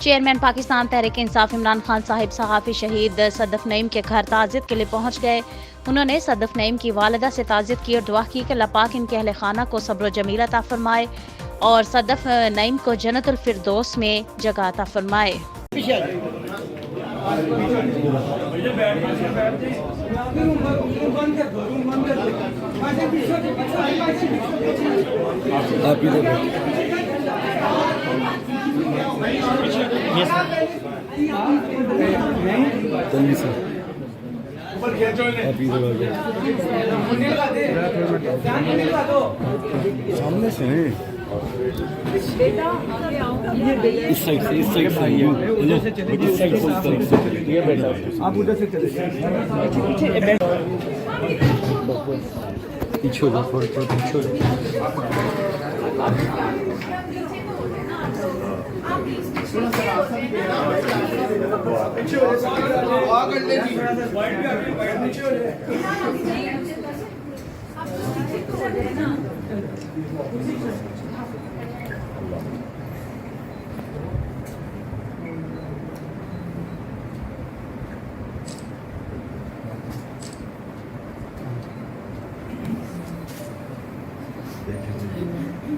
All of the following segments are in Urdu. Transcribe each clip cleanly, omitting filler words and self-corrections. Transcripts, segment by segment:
چیئرمین پاکستان تحریک انصاف عمران خان صاحب صحافی شہید صدف نعیم کے گھر تعزیت کے لیے پہنچ گئے۔ انہوں نے صدف نعیم کی والدہ سے تعزیت کی اور دعا کی کہ اللہ پاک ان کے اہل خانہ کو صبر و جمیل عطا فرمائے اور صدف نعیم کو جنت الفردوس میں جگہ عطا فرمائے۔ سامنے سے ہیں اس سائڈ سے آپ ادھر سے چلے پیچھے ہو جاؤ تھوڑا پیچھے ہو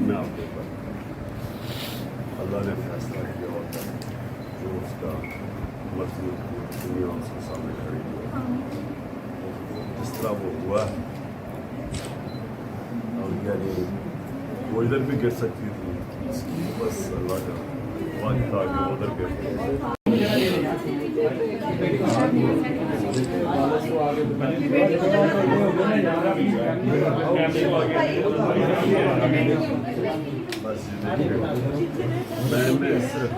میں آپ کے اوپر اللہ نے فیصلہ کیا ہوتا ہے جو اس کا مرضی دنیا اس کے سامنے کھڑی ہوا جس طرح وہ ہوا ہے اور یعنی وہ ادھر بھی گر سکتی تھی بس اللہ کا وعدہ تھا کہ وہ ادھر گر بس میں صرف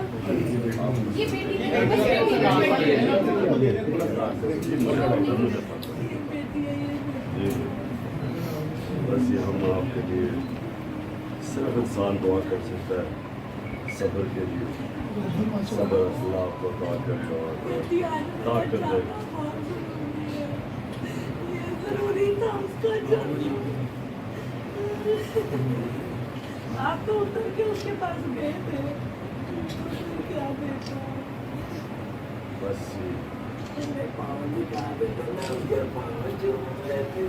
بس یہ ہم آپ کے لیے صرف انسان دعا کر سکتا ہے صبر کے لیے صبر اللہ کو دعا کر اور طاقت دے آپ تو اتر کے اس کے پاس گئے تھے کیا بیٹا بس پاؤں نکال دے تو میں اس کے پاؤں جو لیتے